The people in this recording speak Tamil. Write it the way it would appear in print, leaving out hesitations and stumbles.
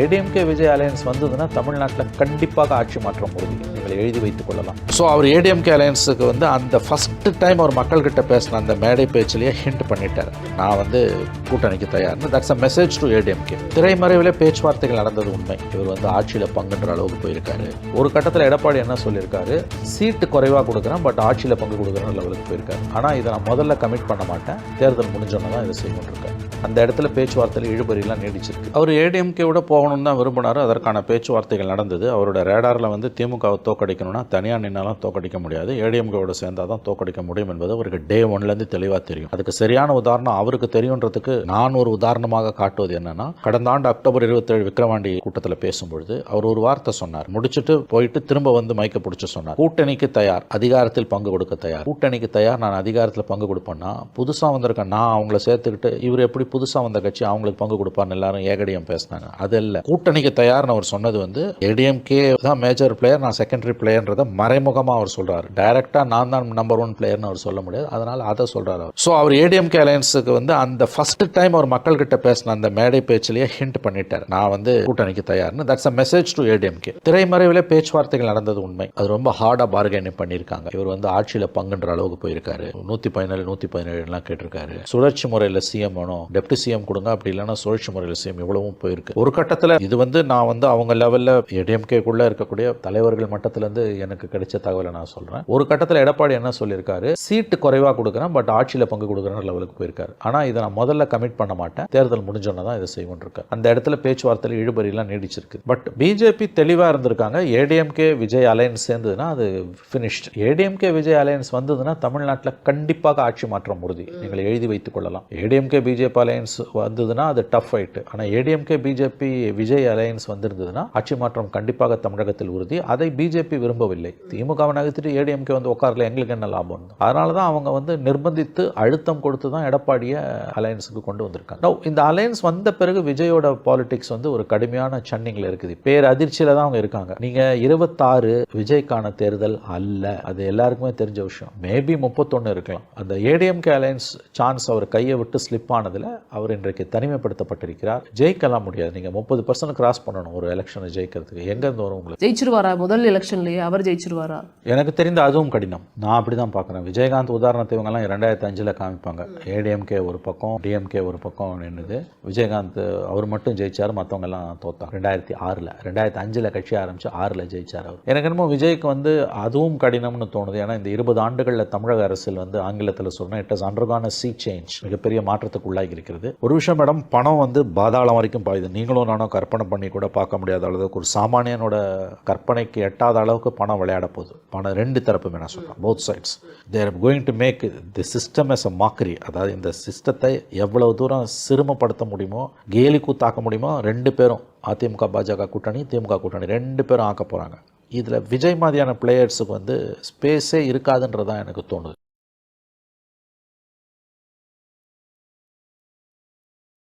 ஏடிஎம்கே விஜய் அலையன்ஸ் வந்ததுன்னா தமிழ்நாட்டில் கண்டிப்பாக ஆட்சி மாற்றம் உறுதி, நீங்கள் எழுதி வைத்துக் கொள்ளலாம். ஸோ அவர் ஏடிஎம்கே அலையன்ஸுக்கு வந்து அந்த ஃபஸ்ட்டு டைம் அவர் மக்கள்கிட்ட பேசின அந்த மேடை பேச்சிலேயே ஹிண்ட் பண்ணிட்டார், நான் வந்து கூட்டணிக்கு தயார்னு. That's a message to ADMK. திரைமறைவில் பேச்சுவார்த்தைகள் நடந்தது உண்மை. இவர் வந்து ஆட்சியில் பங்குன்ற அளவுக்கு போயிருக்காரு. ஒரு கட்டத்தில் எடப்பாடி என்ன சொல்லியிருக்காரு, சீட்டு குறைவாக கொடுக்குறேன் பட் ஆட்சியில் பங்கு கொடுக்குறேன் லெவலுக்கு போயிருக்காரு. ஆனால் இதை நான் முதல்ல கமிட் பண்ண மாட்டேன், தேர்தல் முடிஞ்சோன்னு தான் இதை செய்யணும் இருக்காரு. அந்த இடத்துல பேச்சுவார்த்தையில் இழுபறியெல்லாம் நீடிச்சிருக்கு. அவர் ஏடிஎம்கேவோட போகணும்னு தான் விரும்பினார். அதற்கான பேச்சுவார்த்தைகள் நடந்தது. அவரோட ரேடாரில் வந்து திமுகவை தோக்கடிக்கணும்னா தனியாக நின்னாலும் தோக்கடிக்க முடியாது, ஏடிஎம்கேவோட சேர்ந்தால் தான் தோக்கடிக்க முடியும் என்பது அவருக்கு டே ஒன்லேருந்து தெளிவாக தெரியும். அதுக்கு சரியான உதாரணம் அவருக்கு தெரியுன்றதுக்கு நான் ஒரு உதாரணமாக காட்டுவது என்னன்னா, கடந்த ஆண்டு அக்டோபர் 27 விக்கிரவாண்டி கூட்டத்தில் பேசும்பொழுது அவர் ஒரு வார்த்தை சொன்னார். முடிச்சுட்டு போயிட்டு திரும்ப வந்து மைக்க பிடிச்சி சொன்னார், கூட்டணிக்கு தயார், அதிகாரத்தில் பங்கு கொடுக்க தயார். கூட்டணிக்கு தயார், நான் அதிகாரத்தில் பங்கு கொடுப்பேன்னா புதுசாக வந்திருக்கேன் நான் அவங்கள சேர்த்துக்கிட்டு இவர் எப்படி புதுசாக வந்த கட்சி அவங்களுக்கு பங்கு கொடுப்பான்னு எல்லாரும் ஏகடிஎம் பேசினாங்க. அது இல்லை, கூட்டணிக்கு தயார்னு அவர் சொன்னது வந்து ஏடிஎம்கே தான் மேஜர் பிளேயர், நான் செகண்டரி பிளேயர்ன்றதை மறைமுகமாக அவர் சொல்றாரு. டைரக்டா நான் தான் நம்பர் 1 பிளேயர்னு அவர் சொல்ல முடியாது, அதனால அதை சொல்றாரு. ஸோ அவர் ஏடிஎம்கே அலையன்ஸுக்கு வந்து அந்த ஃபர்ஸ்ட் டைம் அவர் மக்கள்கிட்ட பேசின அந்த மேடை பேச்சிலேயே ஹிண்ட் பண்ணிட்டார், நான் வந்து கூட்டணிக்கு தயார்னு. That's a message to ADMK. திரைமறைவில் பேச்சுவார்த்தைகள் நடந்தது உண்மை. அது ரொம்ப ஹார்டா பார்கெனிங் பண்ணியிருக்காங்க. இவர் வந்து ஆட்சியில் பங்குன்ற அளவுக்கு போயிருக்காரு. 117 117 கேட்டிருக்காரு. சுழற்சி முறையில் சிஎம் வேணும், டெப்டி சிஎம் கொடுங்க, அப்படி இல்லைன்னா சுழற்சி முறையில் சிஎம் இவ்வளவும் போயிருக்கு. ஒரு கட்டத்தில் இது வந்து நான் வந்து அவங்க லெவலில் ஏடிஎம்கேக்குள்ள இருக்கக்கூடிய தலைவர்கள் மட்டத்திலேருந்து எனக்கு கிடைச்ச தகவலை நான் சொல்றேன். ஒரு கட்டத்தில் எடப்பாடி என்ன சொல்லியிருக்காரு, சீட்டு குறைவாக கொடுக்குறேன் பட் ஆட்சியில் பங்கு கொடுக்குறேன் லெவலுக்கு போயிருக்காரு. ஆனால் இதை நான் முதல்ல கமிட் பண்ண மாட்டேன், தேர்தல் முடிஞ்சோன்னு தான் இதை செய்வோம் இருக்காரு. அந்த இடத்துல பேச்சுவார்த்தையில் இழுபறியெல்லாம் நீடிச்சிருக்கு. பட் பிஜேபி தெளிவாக இருந்திருக்காங்க, ஏடிஎம்கே விஜய் அலையன்ஸ் சேர்ந்ததுன்னா அது ஃபினிஷ்ட். ஏடிஎம்கே விஜய் அலையன்ஸ் வந்ததுன்னா தமிழ்நாட்டில் கண்டிப்பாக ஆட்சி மாற்றம் உறுதி, நீங்கள் எழுதி வைத்துக் கொள்ளலாம். ஏடிஎம்கே பிஜேபி அலையன்ஸ் வந்ததுன்னா அது டஃப் ஃபைட். ஆனால் ஏடிஎம்கே பிஜேபி விஜய் அலையன்ஸ் வந்திருந்ததுன்னா ஆட்சி மாற்றம் கண்டிப்பாக தமிழகத்தில் உறுதி. அதை பிஜேபி விரும்பவில்லை. திமுகவை நகர்த்திட்டு ஏடிஎம்கே வந்து உட்காரல, எங்களுக்கு என்ன லாபம்? அதனால தான் அவங்க வந்து நிர்பந்தித்து அழுத்தம் கொடுத்து தான் எடப்பாடியை அலையன்ஸுக்கு கொண்டு வந்திருக்காங்க. இந்த அலையன்ஸ் வந்த பிறகு விஜயோட பாலிடிக்ஸ் வந்து ஒரு கடுமையான சன்னிங்கில் இருக்குது. பேர் அதிர்ச்சியில தான் அவங்க இருக்காங்க. நீங்க 26 விஜய்க்கான தேர்தல் அல்ல, அது எல்லாருக்குமே தெரிஞ்ச விஷயம். மேபி 31 இருக்கலாம். அந்த ஏடிஎம்கே அலையன்ஸ் சான்ஸ் அவர் கையை விட்டு ஸ்லிப் ஆனதுல அவர் இன்றைக்கு தனிமைப்படுத்தப்பட்டிருக்கிறார். ஜெயிக்கலாம் முடியாது. நீங்க 30% கிராஸ் பண்ணணும் ஒரு எலெக்ஷனை ஜெயிக்கிறதுக்கு. எங்க இருந்து வரும் உங்களுக்கு? ஜெயிச்சிருவாரா முதல் எலெக்ஷன்லயே அவர் ஜெயிச்சிருவாரா? எனக்கு தெரிந்த அதுவும் கடினம். நான் அப்படிதான் பார்க்குறேன். விஜயகாந்த் உதாரணத்தை இவங்கெல்லாம் 2005 காமிப்பாங்க. ஏடிஎம்கே ஒரு பக்கம், டிஎம்கே ஒரு பக்கம் நின்றுது. விஜயகாந்த் அவர் மட்டும் ஜெயிச்சார், மற்றவங்க எல்லாம் தோத்தாங்க. 2006 2005 கட்சி ஆரம்பிச்சு 6 ஜெயிச்சார் அவர். எனக்கு என்னமோ விஜய்க்கு வந்து அதுவும் கடினம்னு தோணுது. ஏன்னா இந்த 20 ஆண்டுகளில் தமிழக அரசியல் வந்து ஆங்கிலத்தில் சொன்னால் it has undergone a sea change, மிகப்பெரிய மாற்றத்துக்கு உள்ளாகி இருக்கிறது. ஒரு விஷயம் மேடம், பணம் வந்து பாதாளம் வரைக்கும் பாயுது. நீங்களும் நானும் கற்பனை பண்ணி கூட பார்க்க முடியாத அளவுக்கு, ஒரு சாமானியனோட கற்பனைக்கு எட்டாத அளவுக்கு பணம் விளையாட போகுது. பணம் ரெண்டு தரப்புமே நான் சொல்கிறேன், both sides. they are going to make the system as a mockery. அதாவது இந்த சிஸ்டத்தை எவ்வளவு தூரம் சிறுமப்படுத்த முடியுமோ, கேலி கூத்தாக்க முடியுமோ, ரெண்டு பேரும் அதிமுக பாஜக கூட்டணி, திமுக கூட்டணி ரெண்டு பேரும் ஆக்க போகிறாங்க. இதில் விஜய் மாதிரியான பிளேயர்ஸுக்கு வந்து ஸ்பேஸே இருக்காதுன்றதான் எனக்கு தோணுது.